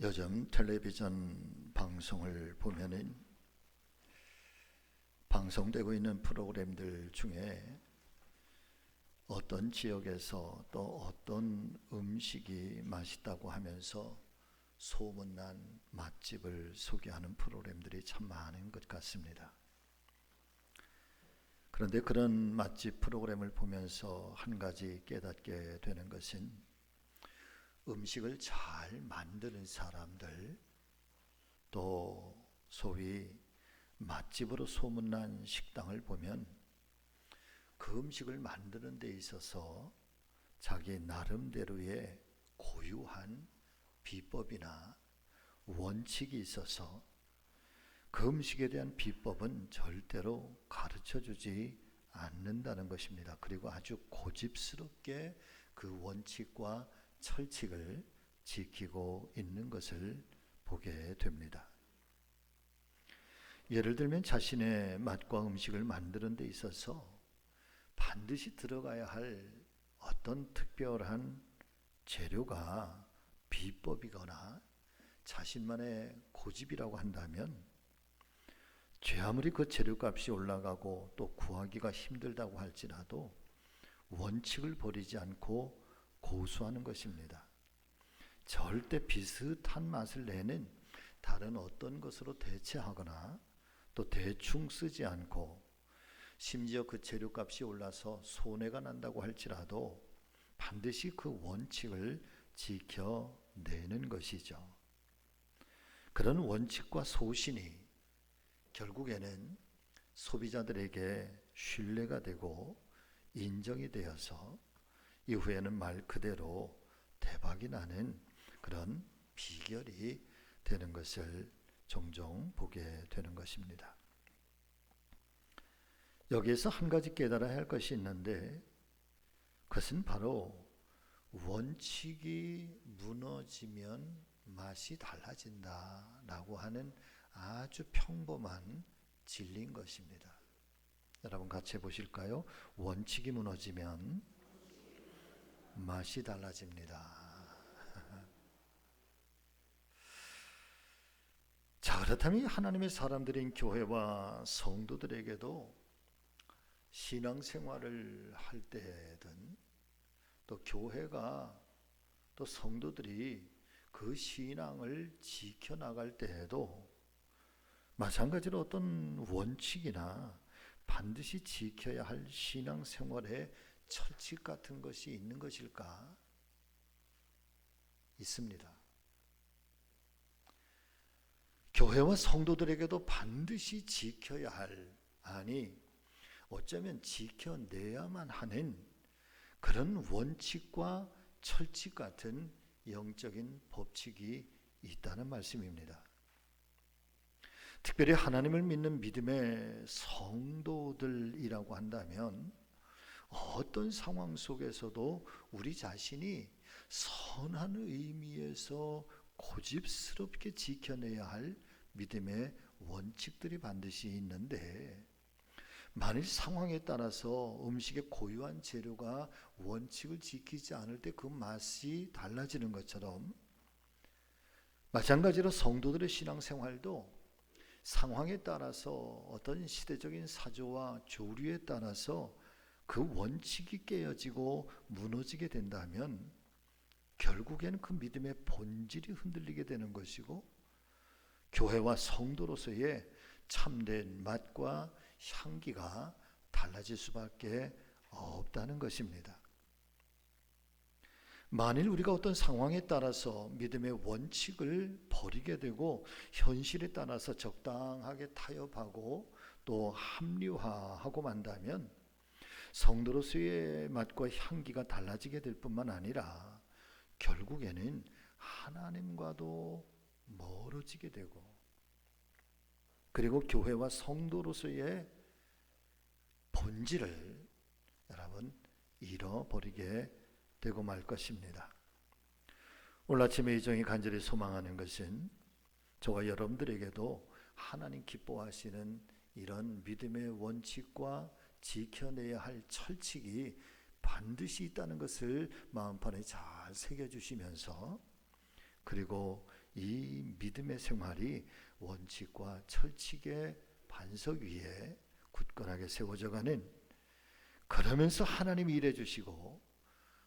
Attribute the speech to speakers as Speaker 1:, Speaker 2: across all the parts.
Speaker 1: 요즘 텔레비전 방송을 보면은 방송되고 있는 프로그램들 중에 어떤 지역에서 또 어떤 음식이 맛있다고 하면서 소문난 맛집을 소개하는 프로그램들이 참 많은 것 같습니다. 그런데 그런 맛집 프로그램을 보면서 한 가지 깨닫게 되는 것은 음식을 잘 만드는 사람들, 또 소위 맛집으로 소문난 식당을 보면 그 음식을 만드는 데 있어서 자기 나름대로의 고유한 비법이나 원칙이 있어서 그 음식에 대한 비법은 절대로 가르쳐주지 않는다는 것입니다. 그리고 아주 고집스럽게 그 원칙과 철칙을 지키고 있는 것을 보게 됩니다. 예를 들면 자신의 맛과 음식을 만드는 데 있어서 반드시 들어가야 할 어떤 특별한 재료가 비법이거나 자신만의 고집이라고 한다면 제 아무리 그 재료값이 올라가고 또 구하기가 힘들다고 할지라도 원칙을 버리지 않고 고수하는 것입니다. 절대 비슷한 맛을 내는 다른 어떤 것으로 대체하거나 또 대충 쓰지 않고, 심지어 그 재료값이 올라서 손해가 난다고 할지라도 반드시 그 원칙을 지켜내는 것이죠. 그런 원칙과 소신이 결국에는 소비자들에게 신뢰가 되고 인정이 되어서 이후에는 말 그대로 대박이 나는 그런 비결이 되는 것을 종종 보게 되는 것입니다. 여기에서 한 가지 깨달아야 할 것이 있는데, 그것은 바로 원칙이 무너지면 맛이 달라진다라고 하는 아주 평범한 진리인 것입니다. 여러분 같이 해보실까요? 원칙이 무너지면 맛이 달라집니다. 자, 그렇다면 하나님의 사람들인 교회와 성도들에게도 신앙생활을 할 때든 또 교회가 또 성도들이 그 신앙을 지켜나갈 때에도 마찬가지로 어떤 원칙이나 반드시 지켜야 할 신앙생활의 철칙 같은 것이 있는 것일까? 있습니다. 교회와 성도들에게도 반드시 지켜야 할, 아니 어쩌면 지켜내야만 하는 그런 원칙과 철칙 같은 영적인 법칙이 있다는 말씀입니다. 특별히 하나님을 믿는 믿음의 성도들이라고 한다면 어떤 상황 속에서도 우리 자신이 선한 의미에서 고집스럽게 지켜내야 할 믿음의 원칙들이 반드시 있는데, 만일 상황에 따라서 음식의 고유한 재료가 원칙을 지키지 않을 때 그 맛이 달라지는 것처럼, 마찬가지로 성도들의 신앙생활도 상황에 따라서 어떤 시대적인 사조와 조류에 따라서 그 원칙이 깨어지고 무너지게 된다면 결국에는 그 믿음의 본질이 흔들리게 되는 것이고, 교회와 성도로서의 참된 맛과 향기가 달라질 수밖에 없다는 것입니다. 만일 우리가 어떤 상황에 따라서 믿음의 원칙을 버리게 되고 현실에 따라서 적당하게 타협하고 또 합리화하고 만다면 성도로서의 맛과 향기가 달라지게 될 뿐만 아니라 결국에는 하나님과도 멀어지게 되고, 그리고 교회와 성도로서의 본질을 여러분 잃어버리게 되고 말 것입니다. 오늘 아침에 이종이 간절히 소망하는 것은 저와 여러분들에게도 하나님 기뻐하시는 이런 믿음의 원칙과 지켜내야 할 철칙이 반드시 있다는 것을 마음판에 잘 새겨주시면서, 그리고 이 믿음의 생활이 원칙과 철칙의 반석 위에 굳건하게 세워져가는, 그러면서 하나님이 일해 주시고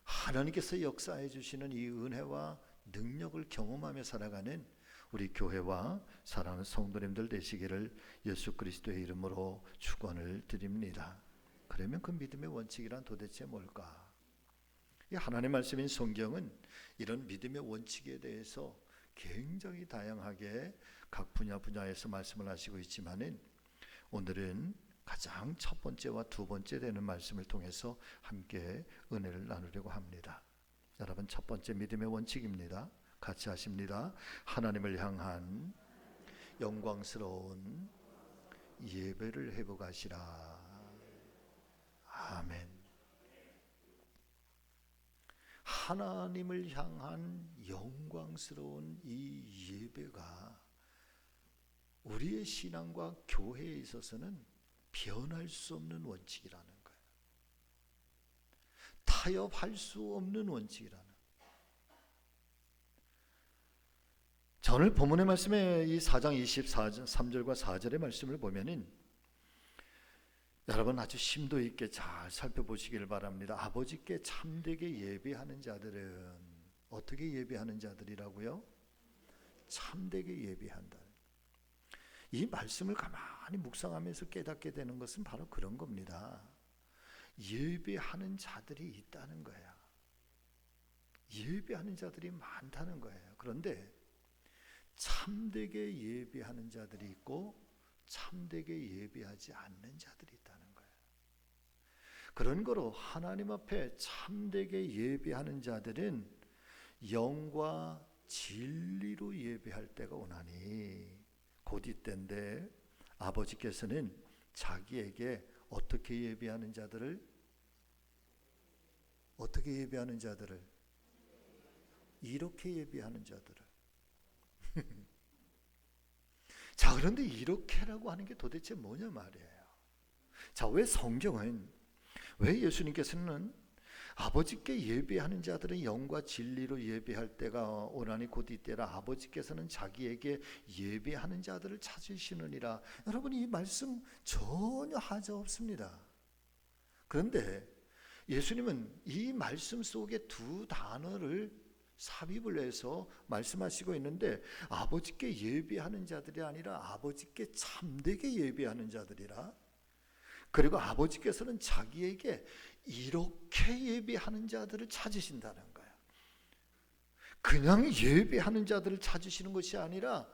Speaker 1: 하나님께서 역사해 주시는 이 은혜와 능력을 경험하며 살아가는 우리 교회와 사랑하는 성도님들 되시기를 예수 그리스도의 이름으로 축원을 드립니다. 그러면 그 믿음의 원칙이란 도대체 뭘까? 이 하나님의 말씀인 성경은 이런 믿음의 원칙에 대해서 굉장히 다양하게 각 분야에서 말씀을 하시고 있지만은, 오늘은 가장 첫 번째와 두 번째 되는 말씀을 통해서 함께 은혜를 나누려고 합니다. 여러분, 첫 번째 믿음의 원칙입니다. 같이 하십니다. 하나님을 향한 영광스러운 예배를 회복하시라. 아멘. 하나님을 향한 영광스러운 이 예배가 우리의 신앙과 교회에 있어서는 변할 수 없는 원칙이라는 거예요. 타협할 수 없는 원칙이라는 거예요. 오늘 본문의 말씀에 이 4장 23절과 4절의 말씀을 보면은 여러분 아주 심도 있게 잘 살펴보시기를 바랍니다. 아버지께 참되게 예배하는 자들은 어떻게 예배하는 자들이라고요? 참되게 예배한다. 이 말씀을 가만히 묵상하면서 깨닫게 되는 것은 바로 그런 겁니다. 예배하는 자들이 있다는 거야. 예배하는 자들이 많다는 거예요. 그런데 참되게 예배하는 자들이 있고 참되게 예배하지 않는 자들이 있다는 거예요. 그런 거로 하나님 앞에 참되게 예배하는 자들은 영과 진리로 예배할 때가 오나니, 곧 이때인데 아버지께서는 자기에게 어떻게 예배하는 자들을 이렇게 예배하는 자들을 자, 그런데 이렇게라고 하는 게 도대체 뭐냐 말이에요. 자, 왜 예수님께서는 아버지께 예배하는 자들은 영과 진리로 예배할 때가 오나니 곧 이때라, 아버지께서는 자기에게 예배하는 자들을 찾으시느니라. 여러분, 이 말씀 전혀 하자 없습니다. 그런데 예수님은 이 말씀 속에 두 단어를 삽입을 해서 말씀하시고 있는데, 아버지께 예배하는 자들이 아니라 아버지께 참되게 예배하는 자들이라, 그리고 아버지께서는 자기에게 이렇게 예배하는 자들을 찾으신다는 거예요. 그냥 예배하는 자들을 찾으시는 것이 아니라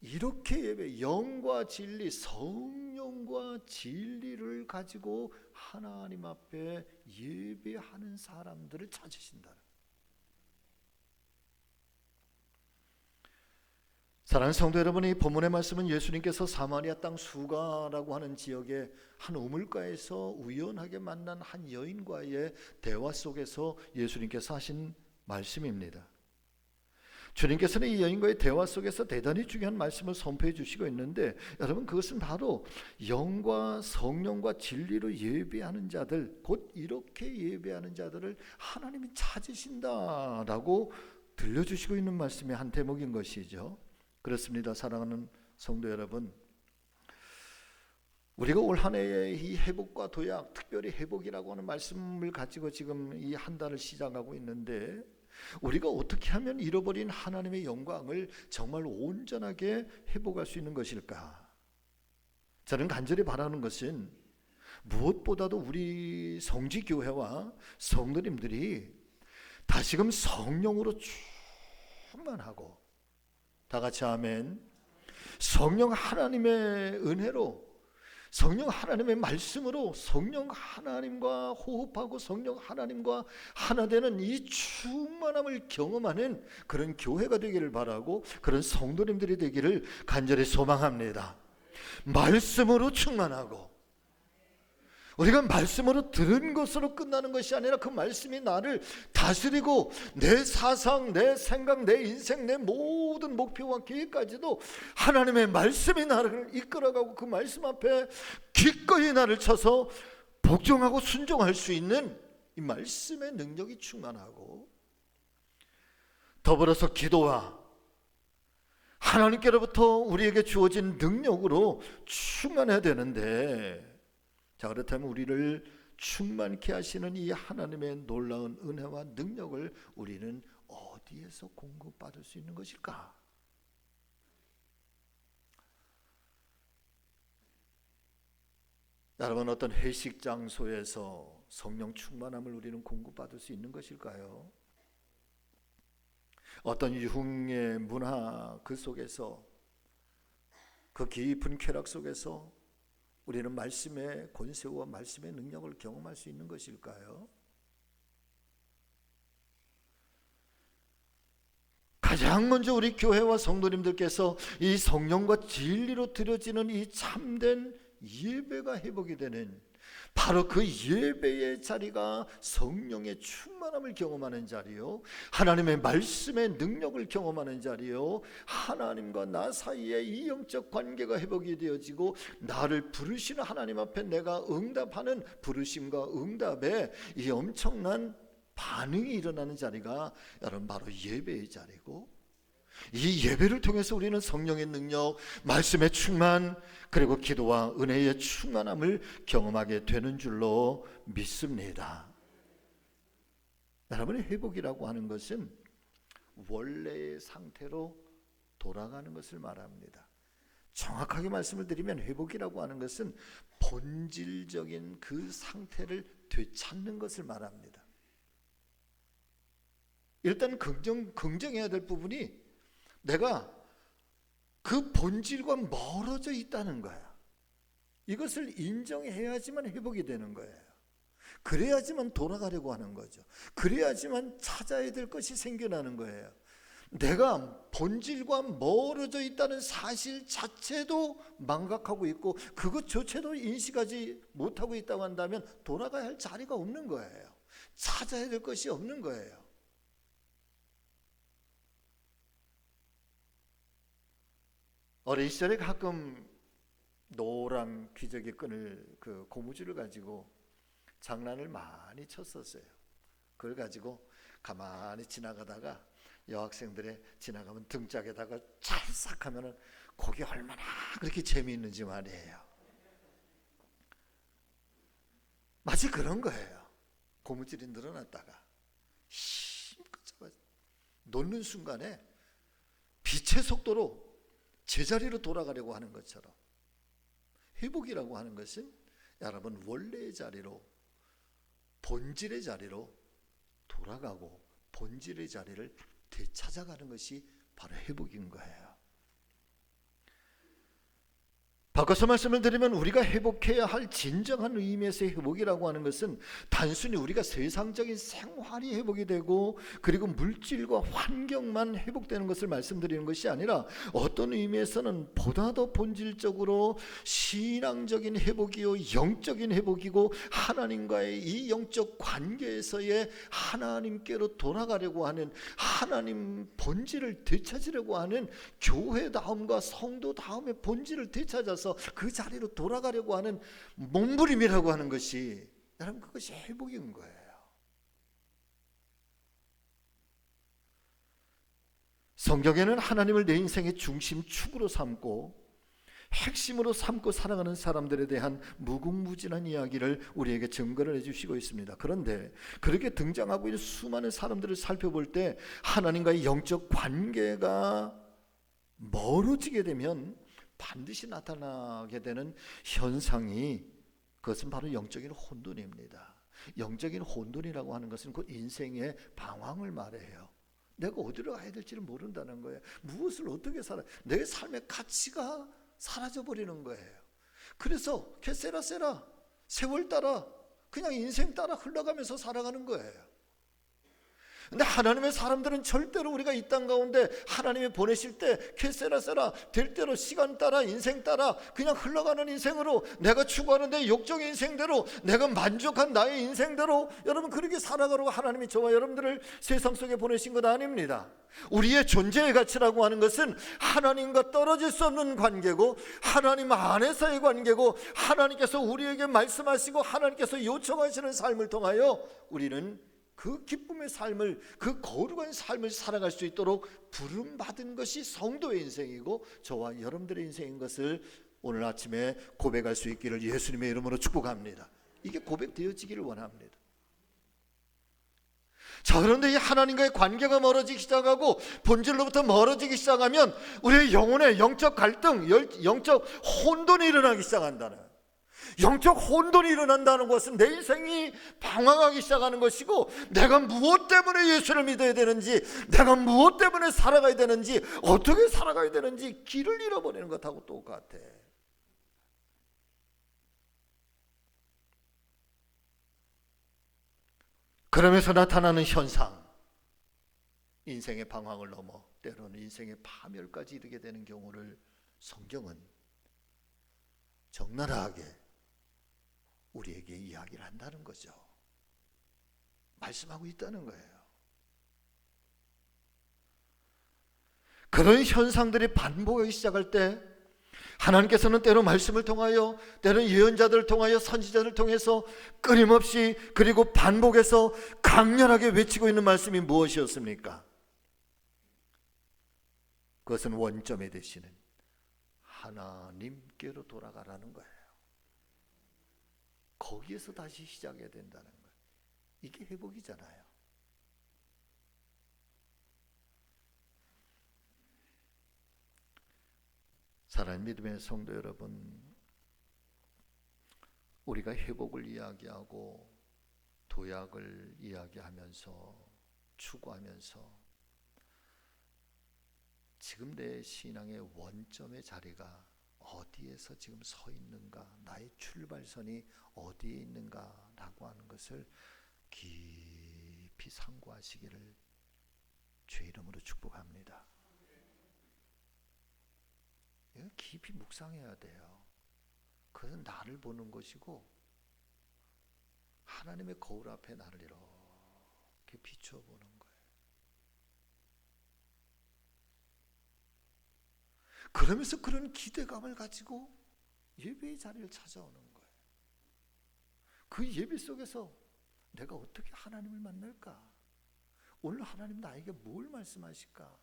Speaker 1: 이렇게 예배, 영과 진리, 성령과 진리를 가지고 하나님 앞에 예배하는 사람들을 찾으신다는 거예요. 사랑하는 성도 여러분, 이 본문의 말씀은 예수님께서 사마리아 땅 수가라고 하는 지역의 한 우물가에서 우연하게 만난 한 여인과의 대화 속에서 예수님께서 하신 말씀입니다. 주님께서는 이 여인과의 대화 속에서 대단히 중요한 말씀을 선포해 주시고 있는데, 여러분, 그것은 바로 영과 성령과 진리로 예배하는 자들, 곧 이렇게 예배하는 자들을 하나님이 찾으신다라고 들려주시고 있는 말씀의 한 대목인 것이죠. 그렇습니다. 사랑하는 성도 여러분, 우리가 올 한 해의 이 회복과 도약, 특별히 회복이라고 하는 말씀을 가지고 지금 이 한 달을 시작하고 있는데, 우리가 어떻게 하면 잃어버린 하나님의 영광을 정말 온전하게 회복할 수 있는 것일까? 저는 간절히 바라는 것은 무엇보다도 우리 성지교회와 성도님들이 다시금 성령으로 충만하고, 다 같이 아멘. 성령 하나님의 은혜로, 성령 하나님의 말씀으로 성령 하나님과 호흡하고 성령 하나님과 하나 되는 이 충만함을 경험하는 그런 교회가 되기를 바라고, 그런 성도님들이 되기를 간절히 소망합니다. 말씀으로 충만하고, 우리가 말씀으로 들은 것으로 끝나는 것이 아니라 그 말씀이 나를 다스리고 내 사상, 내 생각, 내 인생, 내 모든 목표와 계획까지도 하나님의 말씀이 나를 이끌어가고 그 말씀 앞에 기꺼이 나를 쳐서 복종하고 순종할 수 있는 이 말씀의 능력이 충만하고, 더불어서 기도와 하나님께로부터 우리에게 주어진 능력으로 충만해야 되는데, 자, 그렇다면 우리를 충만케 하시는 이 하나님의 놀라운 은혜와 능력을 우리는 어디에서 공급받을 수 있는 것일까? 여러분, 어떤 회식 장소에서 성령 충만함을 우리는 공급받을 수 있는 것일까요? 어떤 흉의 문화 그 속에서, 그 깊은 쾌락 속에서 우리는 말씀의 권세와 말씀의 능력을 경험할 수 있는 것일까요? 가장 먼저 우리 교회와 성도님들께서 이 성령과 진리로 드려지는 이 참된 예배가 회복이 되는, 바로 그 예배의 자리가 성령의 충만함을 경험하는 자리요, 하나님의 말씀의 능력을 경험하는 자리요, 하나님과 나 사이의 이 영적 관계가 회복이 되어지고 나를 부르시는 하나님 앞에 내가 응답하는 부르심과 응답에 이 엄청난 반응이 일어나는 자리가 여러분 바로 예배의 자리고, 이 예배를 통해서 우리는 성령의 능력, 말씀의 충만, 그리고 기도와 은혜의 충만함을 경험하게 되는 줄로 믿습니다. 여러분의 회복이라고 하는 것은 원래의 상태로 돌아가는 것을 말합니다. 정확하게 말씀을 드리면 회복이라고 하는 것은 본질적인 그 상태를 되찾는 것을 말합니다. 일단 긍정해야 될 부분이 내가 그 본질과 멀어져 있다는 거야. 이것을 인정해야지만 회복이 되는 거예요. 그래야지만 돌아가려고 하는 거죠. 그래야지만 찾아야 될 것이 생겨나는 거예요. 내가 본질과 멀어져 있다는 사실 자체도 망각하고 있고 그것조차도 인식하지 못하고 있다고 한다면 돌아가야 할 자리가 없는 거예요. 찾아야 될 것이 없는 거예요. 어린 시절에 가끔 노란 기저귀 끈을, 그 고무줄을 가지고 장난을 많이 쳤었어요. 그걸 가지고 가만히 지나가다가 여학생들의 지나가면 등짝에다가 찰싹 하면은 그게 얼마나 그렇게 재미있는지 말이에요. 마치 그런 거예요. 고무줄이 늘어났다가 힘껏 잡아 놓는 순간에 빛의 속도로 제자리로 돌아가려고 하는 것처럼, 회복이라고 하는 것은 여러분 원래의 자리로, 본질의 자리로 돌아가고 본질의 자리를 되찾아가는 것이 바로 회복인 거예요. 바꿔서 말씀을 드리면 우리가 회복해야 할 진정한 의미에서의 회복이라고 하는 것은 단순히 우리가 세상적인 생활이 회복이 되고 그리고 물질과 환경만 회복되는 것을 말씀드리는 것이 아니라 어떤 의미에서는 보다 더 본질적으로 신앙적인 회복이요, 영적인 회복이고 하나님과의 이 영적 관계에서의 하나님께로 돌아가려고 하는, 하나님 본질을 되찾으려고 하는 교회다움과 성도다움의 본질을 되찾아서 그 자리로 돌아가려고 하는 몸부림이라고 하는 것이, 여러분 그것이 회복인 거예요. 성경에는 하나님을 내 인생의 중심축으로 삼고 핵심으로 삼고 살아가는 사람들에 대한 무궁무진한 이야기를 우리에게 증거를 해주시고 있습니다. 그런데 그렇게 등장하고 있는 수많은 사람들을 살펴볼 때 하나님과의 영적 관계가 멀어지게 되면 반드시 나타나게 되는 현상이, 그것은 바로 영적인 혼돈입니다. 영적인 혼돈이라고 하는 것은 그 인생의 방황을 말해요. 내가 어디로 가야 될지를 모른다는 거예요. 무엇을 어떻게 살아, 내 삶의 가치가 사라져버리는 거예요. 그래서 게세라세라 세월 따라 그냥 인생 따라 흘러가면서 살아가는 거예요. 근데 하나님의 사람들은 절대로 우리가 이 땅 가운데 하나님이 보내실 때 캐세라세라 될 대로 시간 따라 인생 따라 그냥 흘러가는 인생으로, 내가 추구하는 내 욕정의 인생대로, 내가 만족한 나의 인생대로 여러분 그렇게 살아가라고 하나님이 저와 여러분들을 세상 속에 보내신 것 아닙니다. 우리의 존재의 가치라고 하는 것은 하나님과 떨어질 수 없는 관계고 하나님 안에서의 관계고 하나님께서 우리에게 말씀하시고 하나님께서 요청하시는 삶을 통하여 우리는 그 기쁨의 삶을, 그 거룩한 삶을 살아갈 수 있도록 부름받은 것이 성도의 인생이고 저와 여러분들의 인생인 것을 오늘 아침에 고백할 수 있기를 예수님의 이름으로 축복합니다. 이게 고백되어지기를 원합니다. 자, 그런데 이 하나님과의 관계가 멀어지기 시작하고 본질로부터 멀어지기 시작하면 우리의 영혼에 영적 갈등, 영적 혼돈이 일어나기 시작한다는, 영적 혼돈이 일어난다는 것은 내 인생이 방황하기 시작하는 것이고, 내가 무엇 때문에 예수를 믿어야 되는지, 내가 무엇 때문에 살아가야 되는지, 어떻게 살아가야 되는지 길을 잃어버리는 것하고 똑같아. 그러면서 나타나는 현상, 인생의 방황을 넘어 때로는 인생의 파멸까지 이르게 되는 경우를 성경은 적나라하게 우리에게 이야기를 한다는 거죠. 말씀하고 있다는 거예요. 그런 현상들이 반복하기 시작할 때 하나님께서는 때로 말씀을 통하여, 때로는 예언자들을 통하여, 선지자들을 통해서 끊임없이 그리고 반복해서 강렬하게 외치고 있는 말씀이 무엇이었습니까? 그것은 원점에 되시는 하나님께로 돌아가라는 거예요. 거기에서 다시 시작해야 된다는 거예요. 이게 회복이잖아요. 사랑하는 믿음의 성도 여러분, 우리가 회복을 이야기하고 도약을 이야기하면서 추구하면서 지금 내 신앙의 원점의 자리가 어디에서 지금 서 있는가, 나의 출발선이 어디에 있는가라고 하는 것을 깊이 상고하시기를 주의 이름으로 축복합니다. 깊이 묵상해야 돼요. 그것은 나를 보는 것이고 하나님의 거울 앞에 나를 이렇게 비추어 보는 거예요. 그러면서 그런 기대감을 가지고 예배의 자리를 찾아오는 거예요. 그 예배 속에서 내가 어떻게 하나님을 만날까? 오늘 하나님 나에게 뭘 말씀하실까?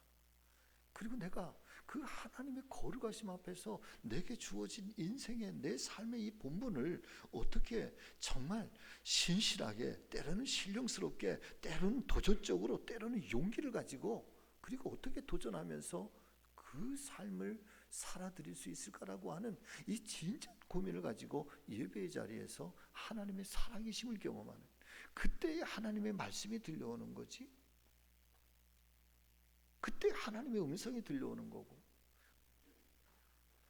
Speaker 1: 그리고 내가 그 하나님의 거룩하심 앞에서 내게 주어진 인생의 내 삶의 이 본분을 어떻게 정말 신실하게, 때로는 신령스럽게, 때로는 도전적으로, 때로는 용기를 가지고, 그리고 어떻게 도전하면서 그 삶을 살아드릴 수 있을까라고 하는 이 진짜 고민을 가지고 예배의 자리에서 하나님의 살아계심을 경험하는, 그때의 하나님의 말씀이 들려오는 거지. 그때 하나님의 음성이 들려오는 거고,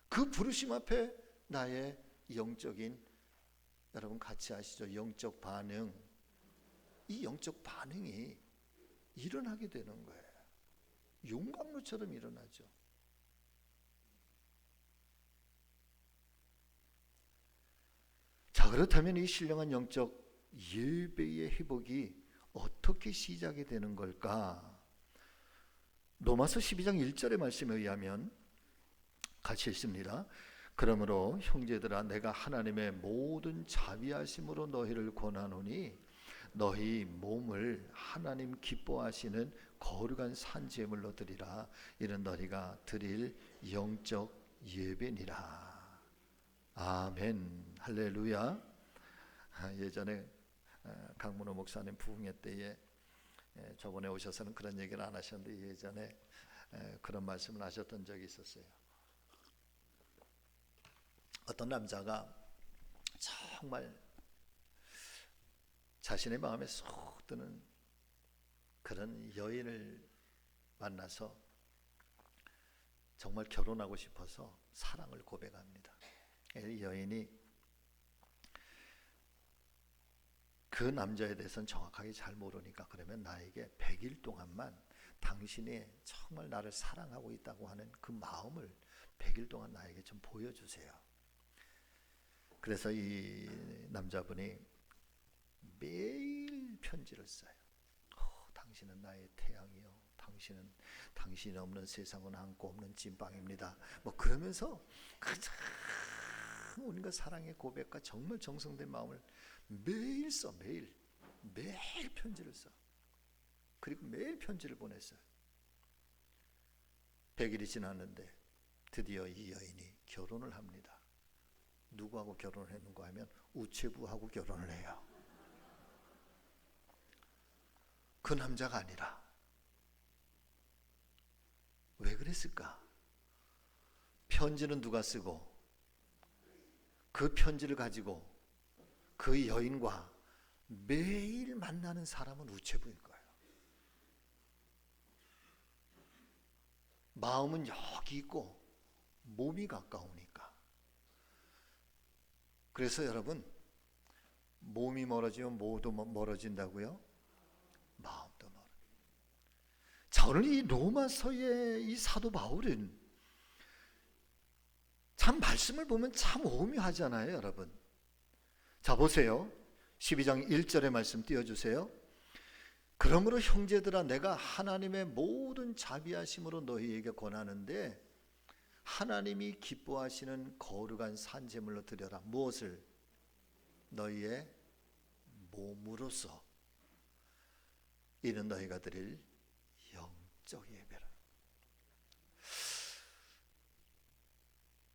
Speaker 1: 그 부르심 앞에 나의 영적인, 여러분 같이 아시죠? 영적 반응. 이 영적 반응이 일어나게 되는 거예요. 용광로처럼 일어나죠. 자, 그렇다면 이 신령한 영적 예배의 회복이 어떻게 시작이 되는 걸까? 로마서 12장 1절의 말씀에 의하면 같이 읽습니다. 그러므로 형제들아, 내가 하나님의 모든 자비하심으로 너희를 권하노니 너희 몸을 하나님 기뻐하시는 거룩한 산제물로 드리라. 이는 너희가 드릴 영적 예배니라. 아멘. 할렐루야. 예전에 강문호 목사님 부흥회 때에 저번에 오셔서는 그런 얘기를 안 하셨는데 예전에 그런 말씀을 하셨던 적이 있었어요. 어떤 남자가 정말 자신의 마음에 쏙 드는 그런 여인을 만나서 정말 결혼하고 싶어서 사랑을 고백합니다. 이 여인이 그 남자에 대해서는 정확하게 잘 모르니까, 그러면 나에게 100일 동안만 당신이 정말 나를 사랑하고 있다고 하는 그 마음을 100일 동안 나에게 좀 보여주세요. 그래서 이 남자분이 매일 편지를 써요. 당신은 나의 태양이요, 당신이 없는 세상은 한코 없는 찐빵입니다. 뭐 그러면서 가장 온갖 사랑의 고백과 정말 정성된 마음을 매일 써, 매일. 매일 편지를 써. 그리고 매일 편지를 보냈어요. 100일이 지났는데 드디어 이 여인이 결혼을 합니다. 누구하고 결혼을 했는가 하면 우체부하고 결혼을 해요. 그 남자가 아니라. 왜 그랬을까? 편지는 누가 쓰고 그 편지를 가지고 그 여인과 매일 만나는 사람은 우체부인 거예요. 마음은 여기 있고 몸이 가까우니까. 그래서 여러분, 몸이 멀어지면 뭐도 멀어진다고요? 마음도 멀어. 자, 오늘 이 로마서의 이 사도 바울은 참 말씀을 보면 참 오묘하잖아요, 여러분. 자, 보세요. 12장 1절의 말씀 띄워주세요. 그러므로 형제들아, 내가 하나님의 모든 자비하심으로 너희에게 권하는데 하나님이 기뻐하시는 거룩한 산제물로 드려라. 무엇을? 너희의 몸으로서. 이는 너희가 드릴 영적 예배라.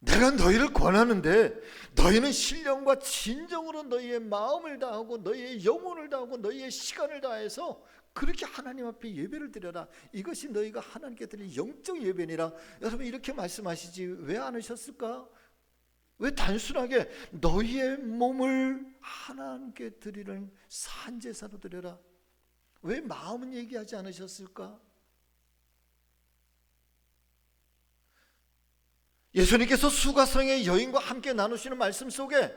Speaker 1: 내가 너희를 권하는데 너희는 신령과 진정으로 너희의 마음을 다하고 너희의 영혼을 다하고 너희의 시간을 다해서 그렇게 하나님 앞에 예배를 드려라. 이것이 너희가 하나님께 드릴 영적 예배니라. 여러분, 이렇게 말씀하시지 왜 안 하셨을까? 왜 단순하게 너희의 몸을 하나님께 드리는 산제사로 드려라. 왜 마음은 얘기하지 않으셨을까? 예수님께서 수가성의 여인과 함께 나누시는 말씀 속에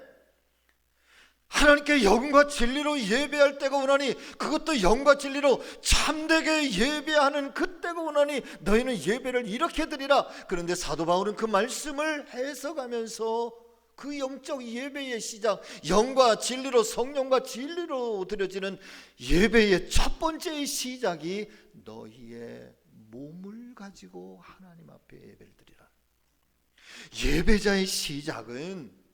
Speaker 1: 하나님께 영과 진리로 예배할 때가 오나니 그것도 영과 진리로 참되게 예배하는 그때가 오나니 너희는 예배를 이렇게 드리라. 그런데 사도 바울은 그 말씀을 해석하면서 그 영적 예배의 시작, 영과 진리로, 성령과 진리로 드려지는 예배의 첫 번째의 시작이 너희의 몸을 가지고 하나님 앞에 예배를 드리라. 예배자의 시작은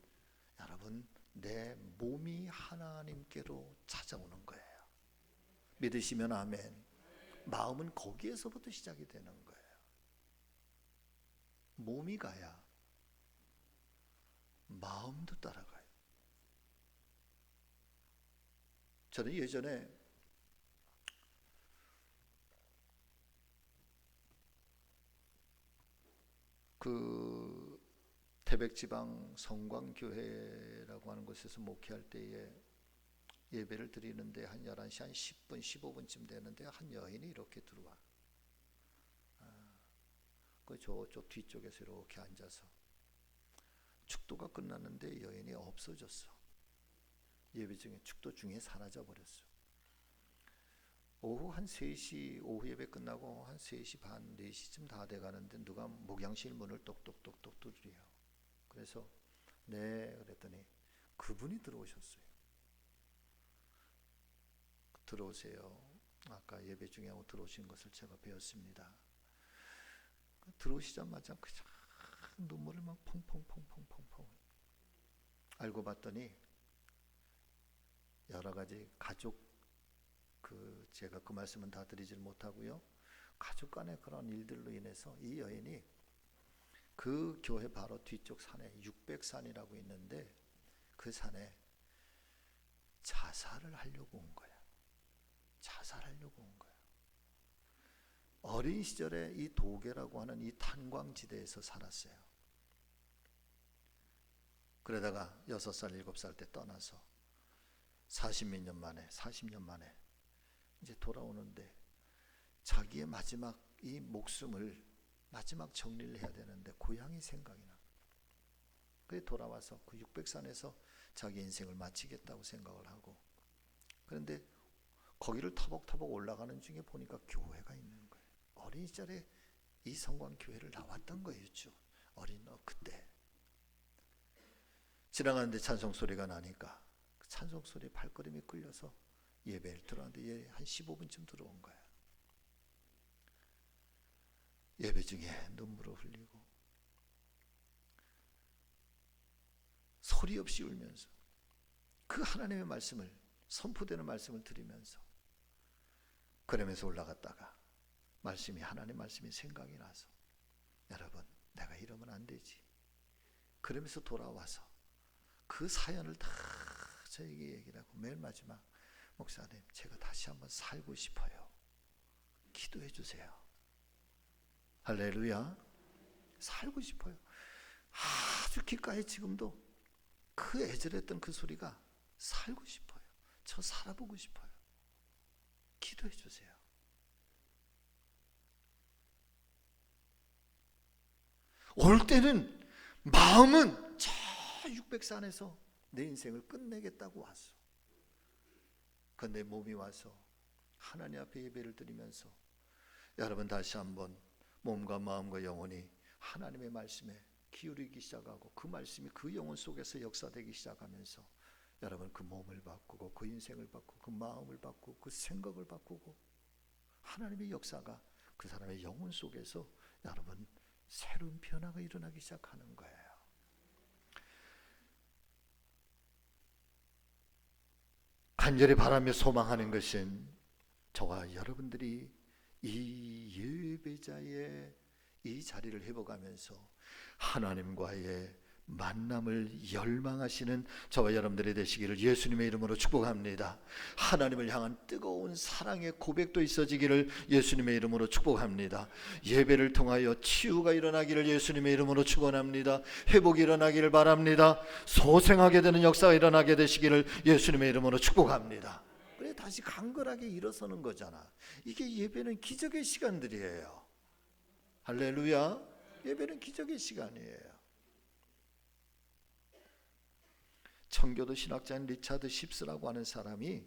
Speaker 1: 여러분, 내 몸이 하나님께로 찾아오는 거예요. 믿으시면 아멘. 마음은 거기에서부터 시작이 되는 거예요. 몸이 가야 마음도 따라가요. 저는 예전에 그 태백지방 성광교회라고 하는 곳에서 목회할 때에 예배를 드리는데 한 11시 한 10분 15분쯤 되는데 한 여인이 이렇게 들어와. 그 저쪽 뒤쪽에서 이렇게 앉아서 축도가 끝났는데 여인이 없어졌어. 예배 중에 축도 중에 사라져 버렸어. 오후 한 3시, 오후 예배 끝나고 한 3시 반, 4시쯤 다 돼가는데 누가 목양실 문을 똑똑똑똑 두드려요. 그래서 네 그랬더니 그분이 들어오셨어요. 들어오세요. 아까 예배 중에 하고 들어오신 것을 제가 배웠습니다. 들어오시자마자 그냥 눈물을 막 펑펑펑펑펑펑. 알고 봤더니 여러 가지 가족, 제가 그 말씀은 다 드리질 못하고요. 가족 간의 그런 일들로 인해서 이 여인이 그 교회 바로 뒤쪽 산에 600산이라고 있는데 그 산에 자살을 하려고 온 거야. 자살하려고 온 거야. 어린 시절에 이 도계라고 하는 이 탄광지대에서 살았어요. 그러다가 6살, 7살 때 떠나서 40몇 년 만에, 40년 만에 이제 돌아오는데 자기의 마지막 이 목숨을 마지막 정리를 해야 되는데 고향이 생각이 나. 그래 돌아와서 그 600산에서 자기 인생을 마치겠다고 생각을 하고, 그런데 거기를 터벅터벅 올라가는 중에 보니까 교회가 있는 거예요. 어린 시절에 이 성광교회를 나왔던 거예요. 어린 그때 지나가는데 찬송 소리가 나니까 그 찬송 소리에 발걸음이 끌려서 예배를 들어왔는데 한 15분쯤 들어온 거야. 예배 중에 눈물을 흘리고 소리 없이 울면서 그 하나님의 말씀을 선포되는 말씀을 드리면서 그러면서 올라갔다가 하나님 말씀이 생각이 나서 여러분 내가 이러면 안 되지. 그러면서 돌아와서 그 사연을 다 저에게 얘기를 하고 맨 마지막 목사님 제가 다시 한번 살고 싶어요. 기도해 주세요. 할렐루야. 살고 싶어요. 아주 귓가에 지금도 그 애절했던 그 소리가 살고 싶어요. 저 살아보고 싶어요. 기도해 주세요. 올 때는 마음은 저 600산에서 내 인생을 끝내겠다고 왔어. 그런데 몸이 와서 하나님 앞에 예배를 드리면서 여러분 다시 한번 몸과 마음과 영혼이 하나님의 말씀에 기울이기 시작하고 그 말씀이 그 영혼 속에서 역사되기 시작하면서 여러분 그 몸을 바꾸고 그 인생을 바꾸고 그 마음을 바꾸고 그 생각을 바꾸고 하나님의 역사가 그 사람의 영혼 속에서 여러분 새로운 변화가 일어나기 시작하는 거예요. 간절히 바라며 소망하는 것은 저와 여러분들이 이 예배자의 이 자리를 회복하면서 하나님과의 만남을 열망하시는 저와 여러분들이 되시기를 예수님의 이름으로 축복합니다. 하나님을 향한 뜨거운 사랑의 고백도 있어지기를 예수님의 이름으로 축복합니다. 예배를 통하여 치유가 일어나기를 예수님의 이름으로 축원합니다. 회복이 일어나기를 바랍니다. 소생하게 되는 역사가 일어나게 되시기를 예수님의 이름으로 축복합니다. 그래 다시 강건하게 일어서는 거잖아. 이게 예배는 기적의 시간들이에요. 할렐루야. 예배는 기적의 시간이에요. 청교도 신학자인 리차드 십스라고 하는 사람이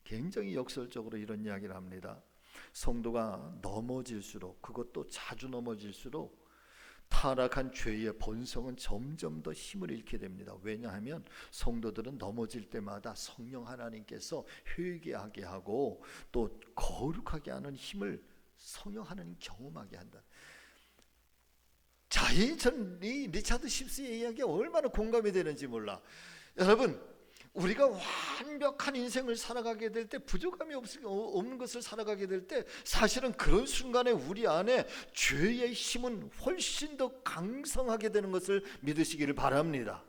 Speaker 1: 굉장히 역설적으로 이런 이야기를 합니다. 성도가 넘어질수록, 그것도 자주 넘어질수록 타락한 죄의 본성은 점점 더 힘을 잃게 됩니다. 왜냐하면 성도들은 넘어질 때마다 성령 하나님께서 회개하게 하고 또 거룩하게 하는 힘을 성령 하나님 경험하게 한다. 자, 이 리차드 십스의 이야기가 얼마나 공감이 되는지 몰라. 여러분, 우리가 완벽한 인생을 살아가게 될 때, 부족함이 없는 것을 살아가게 될 때, 사실은 그런 순간에 우리 안에 죄의 힘은 훨씬 더 강성하게 되는 것을 믿으시기를 바랍니다.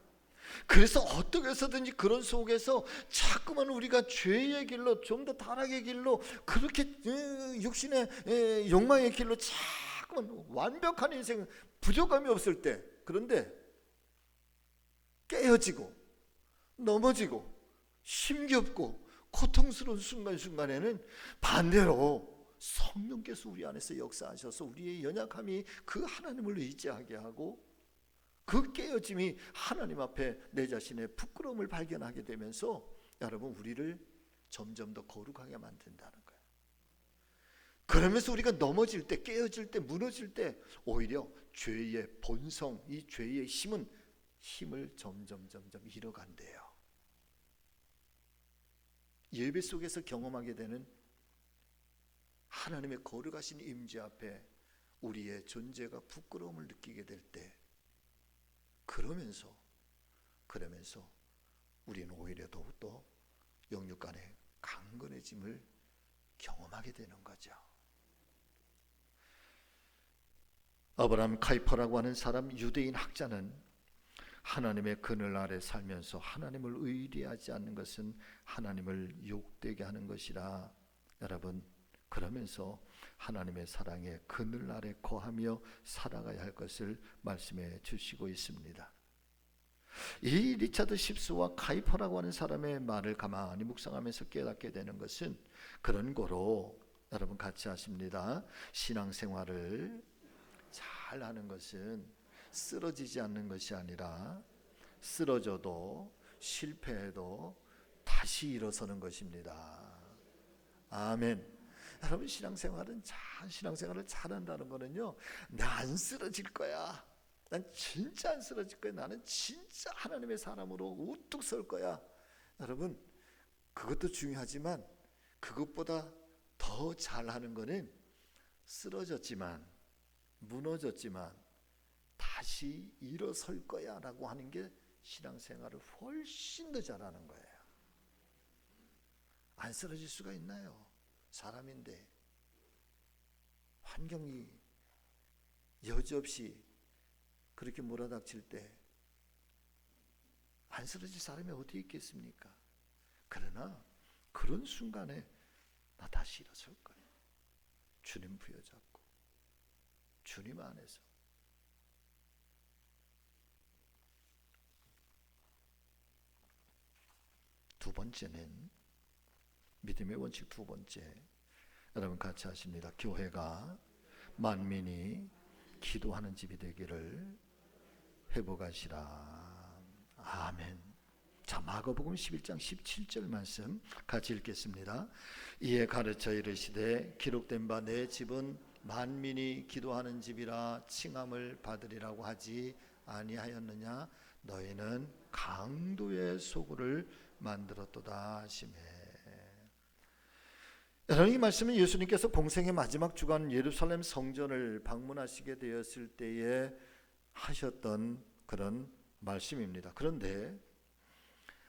Speaker 1: 그래서 어떻게 해서든지 그런 속에서 자꾸만 우리가 죄의 길로, 좀 더 타락의 길로, 그렇게 육신의 욕망의 길로 자꾸만 완벽한 인생, 부족함이 없을 때, 그런데 깨어지고 넘어지고 힘겹고 고통스러운 순간순간에는 반대로 성령께서 우리 안에서 역사하셔서 우리의 연약함이 그 하나님을 의지하게 하고 그 깨어짐이 하나님 앞에 내 자신의 부끄러움을 발견하게 되면서 여러분 우리를 점점 더 거룩하게 만든다는 거예요. 그러면서 우리가 넘어질 때, 깨어질 때, 무너질 때 오히려 죄의 본성, 이 죄의 힘을 점점 잃어간대요. 예배 속에서 경험하게 되는 하나님의 거룩하신 임재 앞에 우리의 존재가 부끄러움을 느끼게 될 때, 그러면서 우리는 오히려 더욱더 영육 간의 강건해짐을 경험하게 되는 거죠. 아브라함 카이퍼라고 하는 사람, 유대인 학자는 하나님의 그늘 아래 살면서 하나님을 의뢰하지 않는 것은 하나님을 욕되게 하는 것이라, 여러분 그러면서 하나님의 사랑의 그늘 아래 거하며 살아가야 할 것을 말씀해 주시고 있습니다. 이 리차드 십스와 카이퍼라고 하는 사람의 말을 가만히 묵상하면서 깨닫게 되는 것은 그런 거로, 여러분 같이 하십니다. 신앙생활을 잘 하는 것은 쓰러지지 않는 것이 아니라 쓰러져도 실패해도 다시 일어서는 것입니다. 아멘. 여러분 신앙생활을 잘한다는 거는요, 나 안 쓰러질 거야, 난 진짜 안 쓰러질 거야, 나는 진짜 하나님의 사람으로 우뚝 설 거야. 여러분 그것도 중요하지만 그것보다 더 잘하는 거는 쓰러졌지만 무너졌지만 다시 일어설 거야 라고 하는 게 신앙생활을 훨씬 더 잘하는 거예요. 안 쓰러질 수가 있나요? 사람인데 환경이 여지없이 그렇게 몰아닥칠 때 안 쓰러질 사람이 어디 있겠습니까? 그러나 그런 순간에 나 다시 일어설 거예요. 주님 부여잡고 주님 안에서. 두 번째는 믿음의 원칙 두 번째, 여러분 같이 하십니다. 교회가 만민이 기도하는 집이 되기를 회복하시라. 아멘. 자, 마가복음 11장 17절 말씀 같이 읽겠습니다. 이에 가르쳐 이르시되 기록된 바 내 집은 만민이 기도하는 집이라 칭함을 받으리라고 하지 아니하였느냐. 너희는 강도의 소굴을 만들었도다 하시매. 여러분, 이 말씀은 예수님께서 공생의 마지막 주간 예루살렘 성전을 방문하시게 되었을 때에 하셨던 그런 말씀입니다. 그런데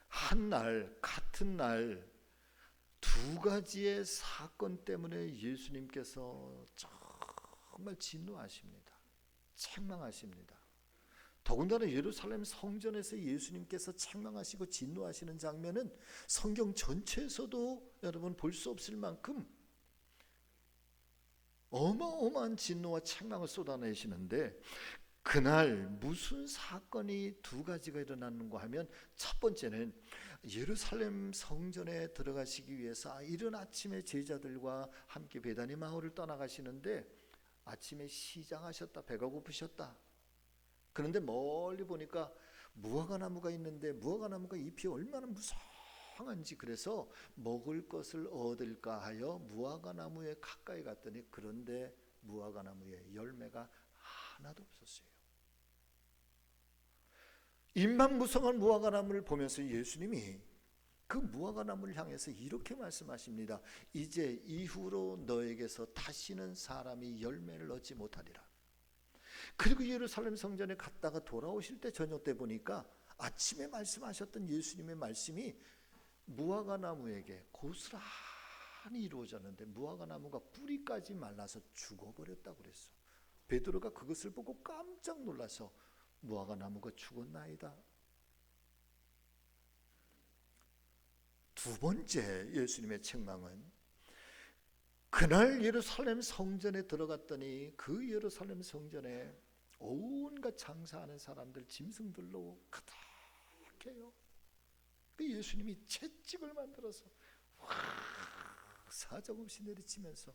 Speaker 1: 한 날, 같은 날 두 가지의 사건 때문에 예수님께서 정말 진노하십니다. 책망하십니다. 더군다나 예루살렘 성전에서 예수님께서 책망하시고 진노하시는 장면은 성경 전체에서도 여러분 볼 수 없을 만큼 어마어마한 진노와 책망을 쏟아내시는데, 그날 무슨 사건이 두 가지가 일어났는가 하면, 첫 번째는 예루살렘 성전에 들어가시기 위해서 이른 아침에 제자들과 함께 베다니 마을을 떠나가시는데 아침에 시장하셨다. 배가 고프셨다. 그런데 멀리 보니까 무화과 나무가 있는데 무화과 나무가 잎이 얼마나 무성한지, 그래서 먹을 것을 얻을까 하여 무화과 나무에 가까이 갔더니 그런데 무화과 나무에 열매가 하나도 없었어요. 잎만 무성한 무화과 나무를 보면서 예수님이 그 무화과 나무를 향해서 이렇게 말씀하십니다. 이제 이후로 너에게서 다시는 사람이 열매를 얻지 못하리라. 그리고 예루살렘 성전에 갔다가 돌아오실 때 저녁 때 보니까 아침에 말씀하셨던 예수님의 말씀이 무화과 나무에게 고스란히 이루어졌는데 무화과 나무가 뿌리까지 말라서 죽어버렸다고 그랬어. 베드로가 그것을 보고 깜짝 놀라서 무화과 나무가 죽었나이다. 두 번째 예수님의 책망은 그날 예루살렘 성전에 들어갔더니 그 예루살렘 성전에 온갖 장사하는 사람들 짐승들로 가득해요. 그 예수님이 채찍을 만들어서 사정없이 내리치면서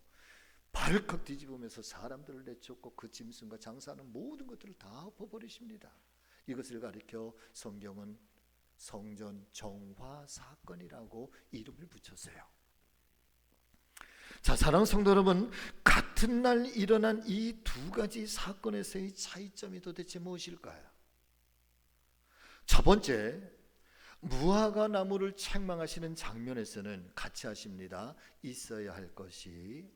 Speaker 1: 발칵 뒤집으면서 사람들을 내쫓고 그 짐승과 장사하는 모든 것들을 다 엎어버리십니다. 이것을 가리켜 성경은 성전 정화 사건이라고 이름을 붙였어요. 자, 사랑하는 성도 여러분, 같은 날 일어난 이 두 가지 사건에서의 차이점이 도대체 무엇일까요? 첫 번째, 무화과 나무를 책망하시는 장면에서는 같이 하십니다. 있어야 할 것이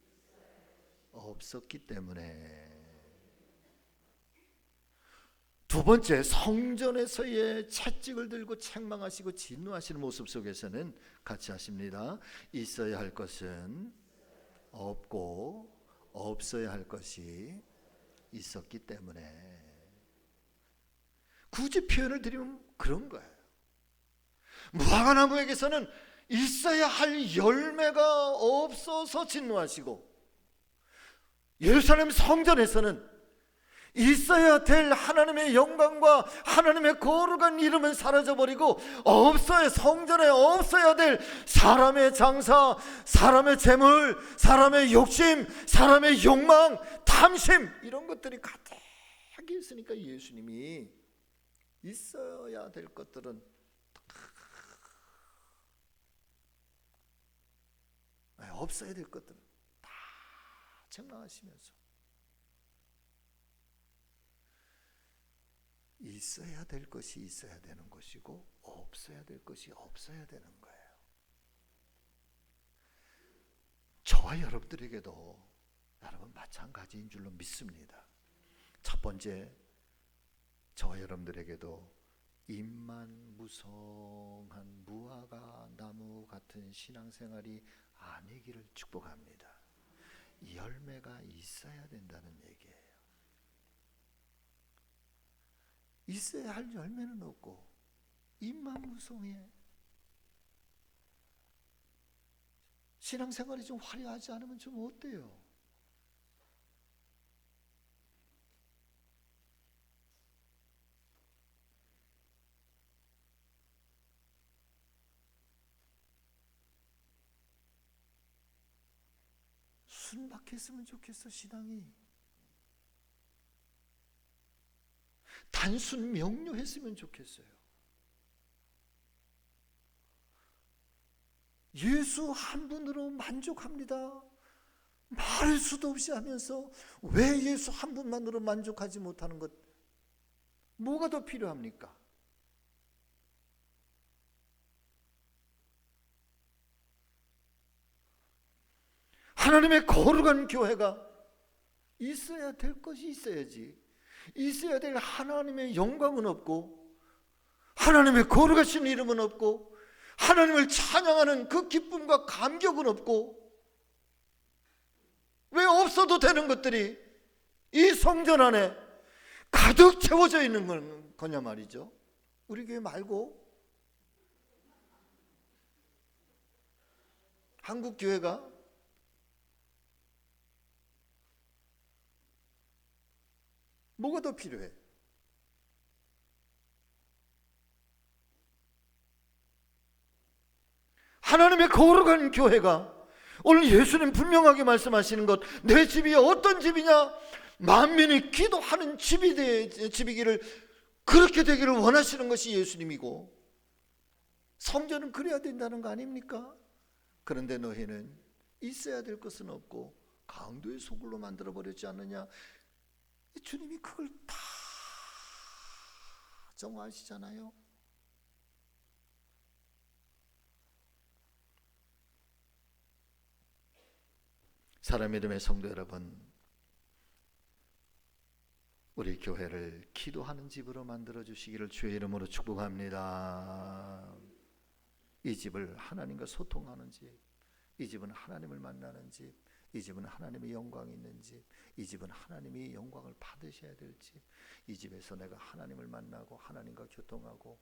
Speaker 1: 없었기 때문에. 두 번째, 성전에서의 채찍을 들고 책망하시고 진노하시는 모습 속에서는 같이 하십니다. 있어야 할 것은 없고 없어야 할 것이 있었기 때문에. 굳이 표현을 드리면 그런 거예요. 무화과 나무에게서는 있어야 할 열매가 없어서 진노하시고, 예루살렘 성전에서는 있어야 될 하나님의 영광과 하나님의 거룩한 이름은 사라져버리고 성전에 없어야 될 사람의 장사, 사람의 재물, 사람의 욕심, 사람의 욕망, 탐심, 이런 것들이 가득히 있으니까 예수님이 있어야 될 것들은 없어야 될 것들은 다 책망하시면서 있어야 될 것이 있어야 되는 것이고 없어야 될 것이 없어야 되는 거예요. 저와 여러분들에게도 여러분 마찬가지인 줄로 믿습니다. 첫 번째, 저와 여러분들에게도 입만 무성한 무화과 나무 같은 신앙생활이 아니기를 축복합니다. 열매가 있어야 된다는 얘기예요. 있어야 할 열매는 없고 입만 무성해. 신앙생활이 좀 화려하지 않으면 좀 어때요? 순박했으면 좋겠어. 신앙이 단순 명료했으면 좋겠어요. 예수 한 분으로 만족합니다. 말할 수도 없이 하면서 왜 예수 한 분만으로 만족하지 못하는 것, 뭐가 더 필요합니까? 하나님의 거룩한 교회가 있어야 될 것이 있어야지. 있어야 될 하나님의 영광은 없고 하나님의 거룩하신 이름은 없고 하나님을 찬양하는 그 기쁨과 감격은 없고, 왜 없어도 되는 것들이 이 성전 안에 가득 채워져 있는 거냐 말이죠. 우리 교회 말고 한국 교회가 뭐가 더 필요해? 하나님의 거룩한 교회가, 오늘 예수님 분명하게 말씀하시는 것, 내 집이 어떤 집이냐? 만민이 기도하는 집이기를, 그렇게 되기를 원하시는 것이 예수님이고 성전은 그래야 된다는 거 아닙니까? 그런데 너희는 있어야 될 것은 없고 강도의 소굴로 만들어버렸지 않느냐? 주님이 그걸 다 정화하시잖아요. 사람의 이름의 성도 여러분, 우리 교회를 기도하는 집으로 만들어 주시기를 주의 이름으로 축복합니다. 이 집을 하나님과 소통하는 집, 이 집은 하나님을 만나는 집, 이 집은 하나님의 영광이 있는 집, 이 집은 하나님이 영광을 받으셔야 될 집, 이 집에서 내가 하나님을 만나고 하나님과 교통하고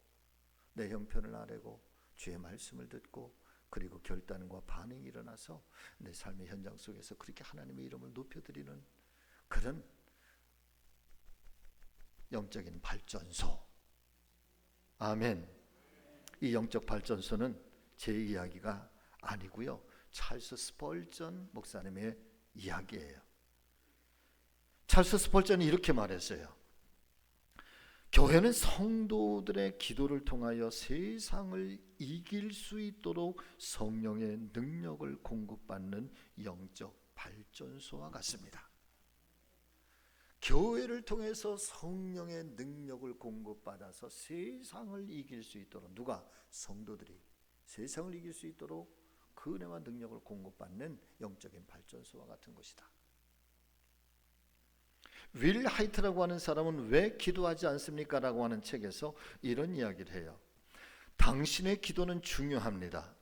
Speaker 1: 내 형편을 아뢰고 주의 말씀을 듣고 그리고 결단과 반응이 일어나서 내 삶의 현장 속에서 그렇게 하나님의 이름을 높여드리는 그런 영적인 발전소. 아멘. 이 영적 발전소는 제 이야기가 아니고요, 찰스 스펄전 목사님의 이야기예요. 찰스 스펄전이 이렇게 말했어요. 교회는 성도들의 기도를 통하여 세상을 이길 수 있도록 성령의 능력을 공급받는 영적 발전소와 같습니다. 교회를 통해서 성령의 능력을 공급받아서 세상을 이길 수 있도록, 누가? 성도들이 세상을 이길 수 있도록 그 은혜와 능력을 공급받는 영적인 발전소와 같은 것이다. 윌 하이트라고 하는 사람은 왜 기도하지 않습니까? 라고 하는 책에서 이런 이야기를 해요. 당신의 기도는 중요합니다.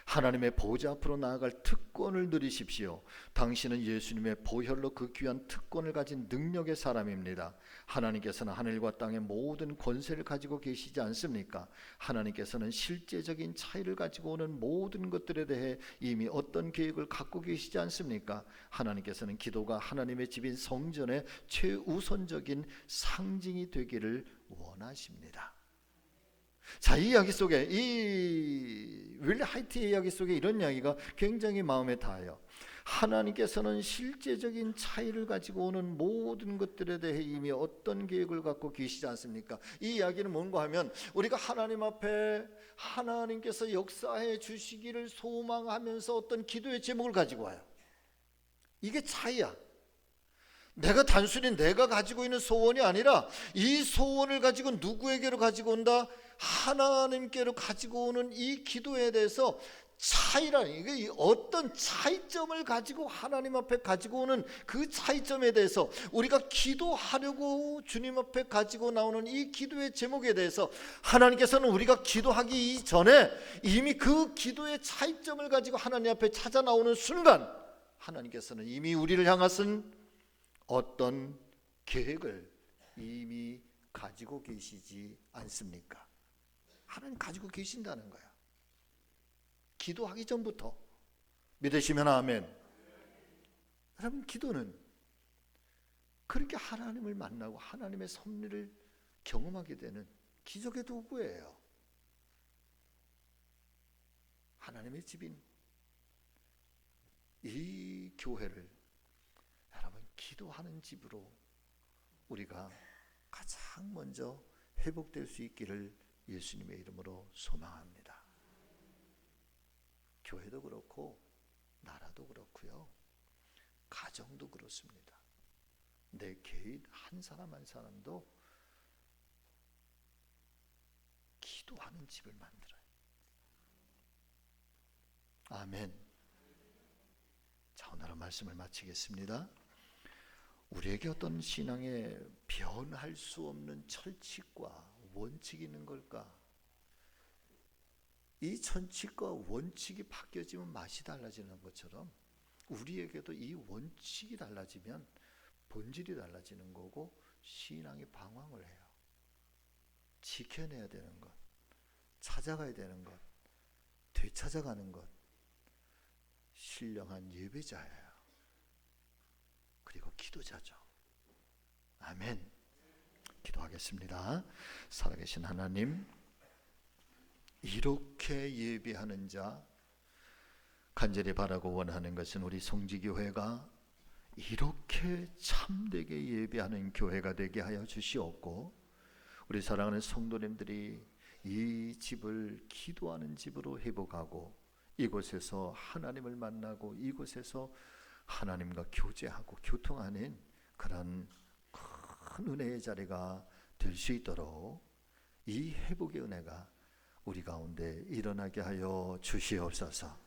Speaker 1: 하나님의 보좌 앞으로 나아갈 특권을 누리십시오. 당신은 예수님의 보혈로 그 귀한 특권을 가진 능력의 사람입니다. 하나님께서는 하늘과 땅의 모든 권세를 가지고 계시지 않습니까? 하나님께서는 실제적인 차이를 가지고 오는 모든 것들에 대해 이미 어떤 계획을 갖고 계시지 않습니까? 하나님께서는 기도가 하나님의 집인 성전의 최우선적인 상징이 되기를 원하십니다. 자, 이 이야기 속에, 이 윌 하이트의 이야기 속에 이런 이야기가 굉장히 마음에 닿아요. 하나님께서는 실제적인 차이를 가지고 오는 모든 것들에 대해 이미 어떤 계획을 갖고 계시지 않습니까? 이 이야기는 뭔가 하면, 우리가 하나님 앞에 하나님께서 역사해 주시기를 소망하면서 어떤 기도의 제목을 가지고 와요. 이게 차이야. 내가 단순히 내가 가지고 있는 소원이 아니라 이 소원을 가지고 누구에게로 가지고 온다? 하나님께로 가지고 오는 이 기도에 대해서 차이라는 이게 어떤 차이점을 가지고 하나님 앞에 가지고 오는 그 차이점에 대해서 우리가 기도하려고 주님 앞에 가지고 나오는 이 기도의 제목에 대해서 하나님께서는 우리가 기도하기 이전에 이미 그 기도의 차이점을 가지고 하나님 앞에 찾아 나오는 순간 하나님께서는 이미 우리를 향하신 어떤 계획을 이미 가지고 계시지 않습니까? 하나님 가지고 계신다는 거야. 기도하기 전부터. 믿으시면 아멘. 여러분, 기도는 그렇게 하나님을 만나고 하나님의 섭리를 경험하게 되는 기적의 도구예요. 하나님의 집인 이 교회를 여러분 기도하는 집으로 우리가 가장 먼저 회복될 수 있기를 예수님의 이름으로 소망합니다. 교회도 그렇고 나라도 그렇고요, 가정도 그렇습니다. 내 개인 한 사람 한 사람도 기도하는 집을 만들어요. 아멘. 자, 오늘은 말씀을 마치겠습니다. 우리에게 어떤 신앙에 변할 수 없는 철칙과 원칙이 있는 걸까? 이 철칙과 원칙이 바뀌어지면 맛이 달라지는 것처럼 우리에게도 이 원칙이 달라지면 본질이 달라지는 거고 신앙이 방황을 해요. 지켜내야 되는 것, 찾아가야 되는 것, 되찾아가는 것, 신령한 예배자예요. 그리고 기도자죠. 아멘. 기도하겠습니다. 살아계신 하나님, 이렇게 예배하는 자, 간절히 바라고 원하는 것은 우리 성지교회가 이렇게 참되게 예배하는 교회가 되게 하여 주시옵고, 우리 사랑하는 성도님들이 이 집을 기도하는 집으로 회복하고 이곳에서 하나님을 만나고 이곳에서 하나님과 교제하고 교통하는 그런 큰 은혜의 자리가 될 수 있도록 이 회복의 은혜가 우리 가운데 일어나게 하여 주시옵소서.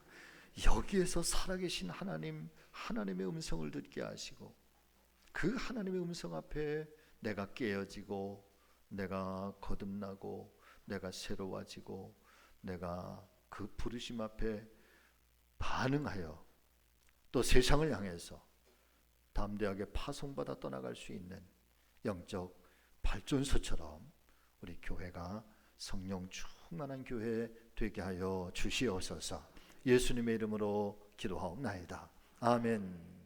Speaker 1: 여기에서 살아계신 하나님, 하나님의 음성을 듣게 하시고 그 하나님의 음성 앞에 내가 깨어지고 내가 거듭나고 내가 새로워지고 내가 그 부르심 앞에 반응하여 또 세상을 향해서 담대하게 파송받아 떠나갈 수 있는 영적 발전소처럼 우리 교회가 성령 충만한 교회 되게 하여 주시옵소서. 예수님의 이름으로 기도하옵나이다. 아멘.